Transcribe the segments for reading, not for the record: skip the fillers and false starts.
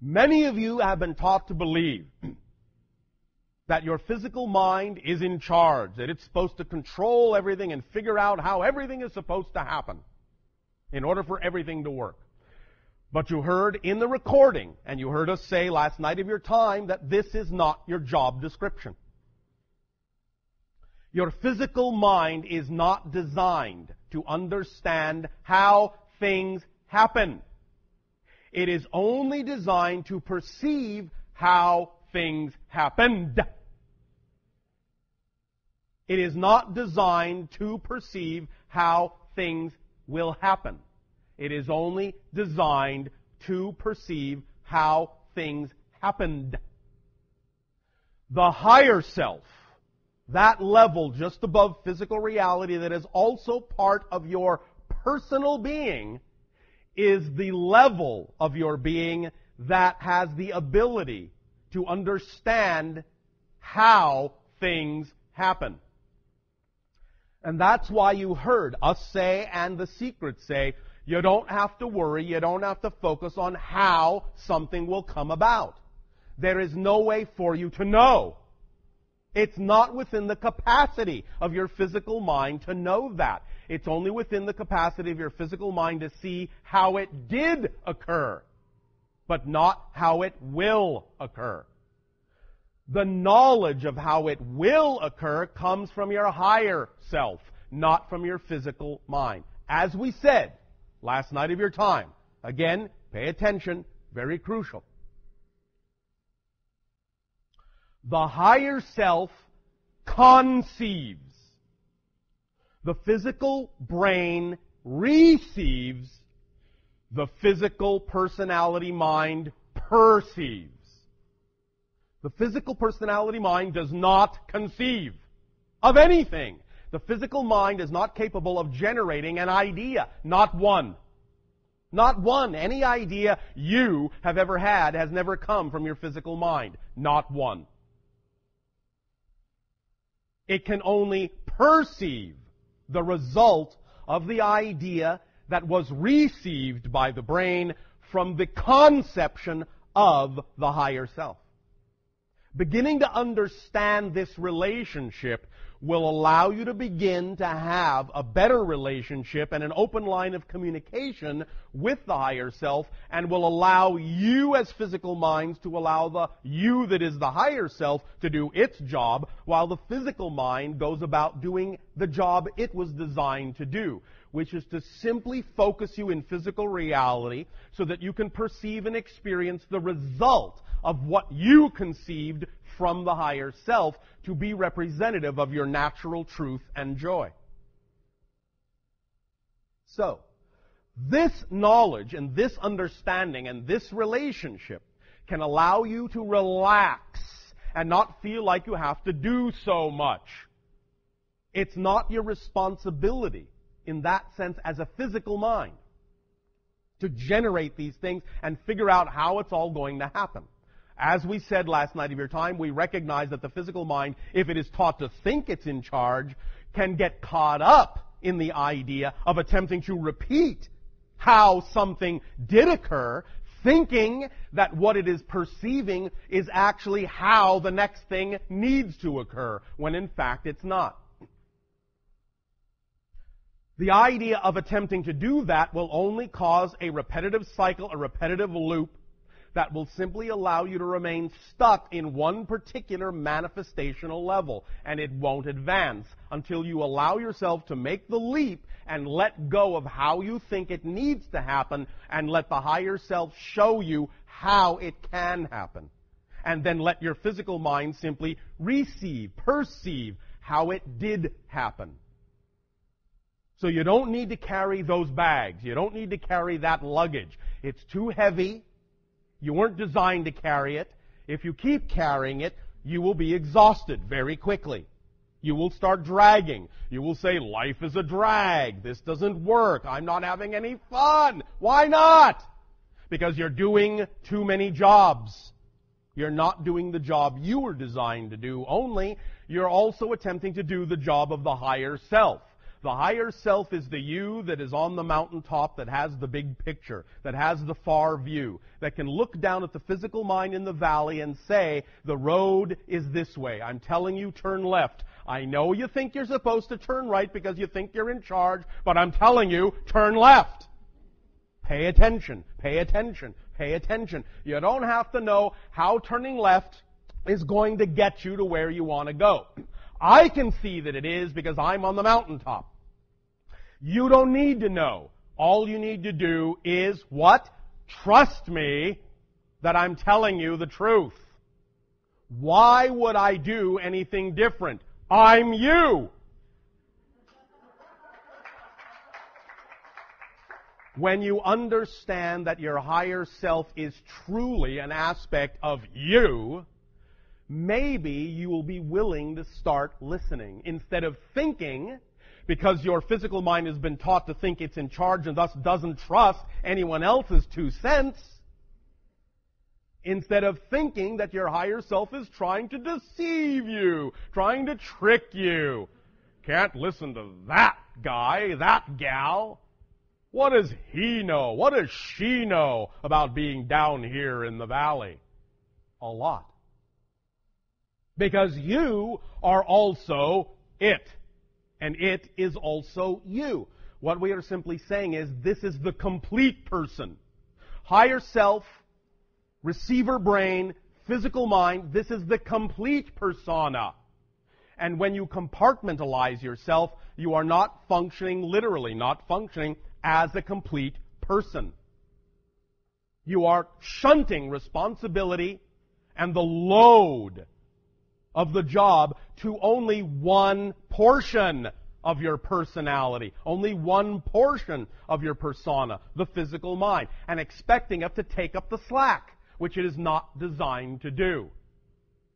Many of you have been taught to believe that your physical mind is in charge, that it's supposed to control everything and figure out how everything is supposed to happen in order for everything to work. But you heard in the recording, and you heard us say last night of your time, that this is not your job description. Your physical mind is not designed to understand how things happen. It is only designed to perceive how things happened. It is not designed to perceive how things will happen. It is only designed to perceive how things happened. The higher self, that level just above physical reality that is also part of your personal being, is the level of your being that has the ability to understand how things happen. And that's why you heard us say and the secrets say, you don't have to worry, you don't have to focus on how something will come about. There is no way for you to know. It's not within the capacity of your physical mind to know that. It's only within the capacity of your physical mind to see how it did occur, but not how it will occur. The knowledge of how it will occur comes from your higher self, not from your physical mind. As we said last night of your time, again, pay attention, very crucial. The higher self conceives. The physical brain receives. The physical personality mind perceives. The physical personality mind does not conceive of anything. The physical mind is not capable of generating an idea. Not one. Not one. Any idea you have ever had has never come from your physical mind. Not one. It can only perceive the result of the idea that was received by the brain from the conception of the higher self. Beginning to understand this relationship will allow you to begin to have a better relationship and an open line of communication with the higher self, and will allow you as physical minds to allow the you that is the higher self to do its job, while the physical mind goes about doing the job it was designed to do, which is to simply focus you in physical reality so that you can perceive and experience the result of what you conceived from the higher self to be representative of your natural truth and joy. So, this knowledge and this understanding and this relationship can allow you to relax and not feel like you have to do so much. It's not your responsibility in that sense as a physical mind to generate these things and figure out how it's all going to happen. As we said last night of your time, we recognize that the physical mind, if it is taught to think it's in charge, can get caught up in the idea of attempting to repeat how something did occur, thinking that what it is perceiving is actually how the next thing needs to occur, when in fact it's not. The idea of attempting to do that will only cause a repetitive cycle, a repetitive loop, that will simply allow you to remain stuck in one particular manifestational level, and it won't advance until you allow yourself to make the leap and let go of how you think it needs to happen, and let the higher self show you how it can happen. And then let your physical mind simply receive, perceive how it did happen. So you don't need to carry those bags. You don't need to carry that luggage. It's too heavy. You weren't designed to carry it. If you keep carrying it, you will be exhausted very quickly. You will start dragging. You will say, life is a drag. This doesn't work. I'm not having any fun. Why not? Because you're doing too many jobs. You're not doing the job you were designed to do only. You're also attempting to do the job of the higher self. The higher self is the you that is on the mountaintop, that has the big picture, that has the far view, that can look down at the physical mind in the valley and say, the road is this way. I'm telling you, turn left. I know you think you're supposed to turn right because you think you're in charge, but I'm telling you, turn left. Pay attention, pay attention, pay attention. You don't have to know how turning left is going to get you to where you want to go. I can see that it is because I'm on the mountaintop. You don't need to know. All you need to do is what? Trust me that I'm telling you the truth. Why would I do anything different? I'm you. When you understand that your higher self is truly an aspect of you, maybe you will be willing to start listening. Instead of thinking, because your physical mind has been taught to think it's in charge and thus doesn't trust anyone else's 2 cents, instead of thinking that your higher self is trying to deceive you, trying to trick you. Can't listen to that guy, that gal. What does he know? What does she know about being down here in the valley? A lot. Because you are also it. And it is also you. What we are simply saying is this is the complete person. Higher self, receiver brain, physical mind, this is the complete persona. And when you compartmentalize yourself, you are not functioning literally, not functioning as a complete person. You are shunting responsibility and the load of the job to only one portion of your personality, only one portion of your persona, the physical mind, and expecting it to take up the slack, which it is not designed to do.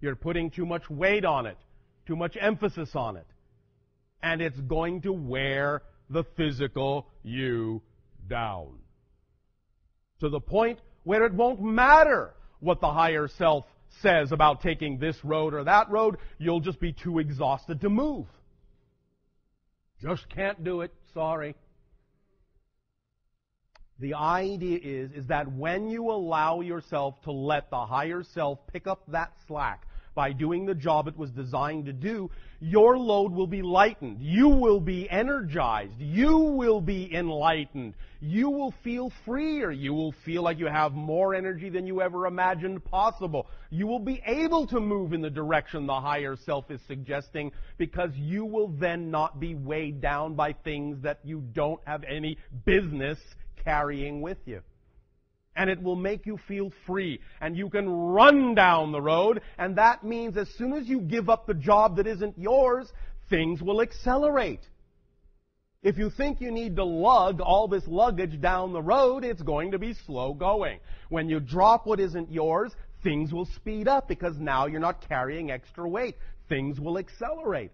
You're putting too much weight on it, too much emphasis on it, and it's going to wear the physical you down. To the point where it won't matter what the higher self says about taking this road or that road, you'll just be too exhausted to move. Just can't do it, sorry. The idea is that when you allow yourself to let the higher self pick up that slack by doing the job it was designed to do, your load will be lightened. You will be energized. You will be enlightened. You will feel freer. You will feel like you have more energy than you ever imagined possible. You will be able to move in the direction the higher self is suggesting because you will then not be weighed down by things that you don't have any business carrying with you. And it will make you feel free. And you can run down the road. And that means as soon as you give up the job that isn't yours, things will accelerate. If you think you need to lug all this luggage down the road, it's going to be slow going. When you drop what isn't yours, things will speed up because now you're not carrying extra weight. Things will accelerate.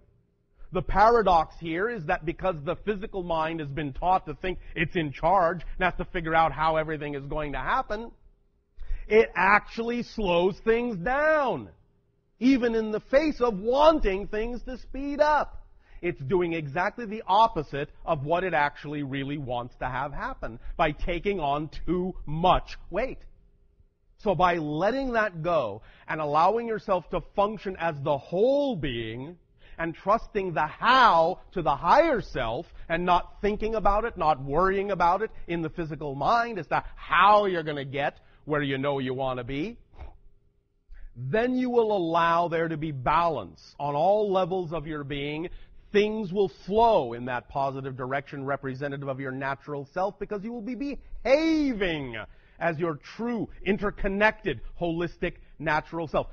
The paradox here is that because the physical mind has been taught to think it's in charge and has to figure out how everything is going to happen, it actually slows things down, even in the face of wanting things to speed up. It's doing exactly the opposite of what it actually really wants to have happen by taking on too much weight. So by letting that go and allowing yourself to function as the whole being, and trusting the how to the higher self and not thinking about it, not worrying about it in the physical mind as to how you're going to get where you know you want to be, then you will allow there to be balance on all levels of your being. Things will flow in that positive direction representative of your natural self because you will be behaving as your true, interconnected, holistic, natural self.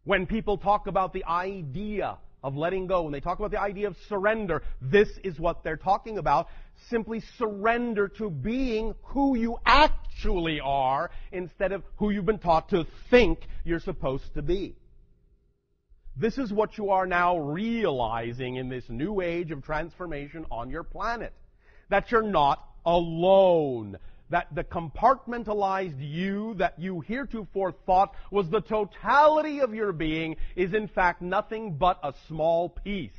When people talk about the idea of letting go, when they talk about the idea of surrender, this is what they're talking about. Simply surrender to being who you actually are instead of who you've been taught to think you're supposed to be. This is what you are now realizing in this new age of transformation on your planet. That you're not alone. That the compartmentalized you that you heretofore thought was the totality of your being is in fact nothing but a small piece.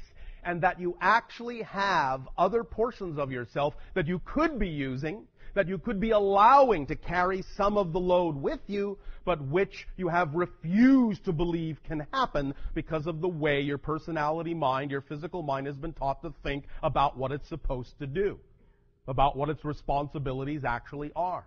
And that you actually have other portions of yourself that you could be using, that you could be allowing to carry some of the load with you, but which you have refused to believe can happen because of the way your personality mind, your physical mind has been taught to think about what it's supposed to do, about what its responsibilities actually are.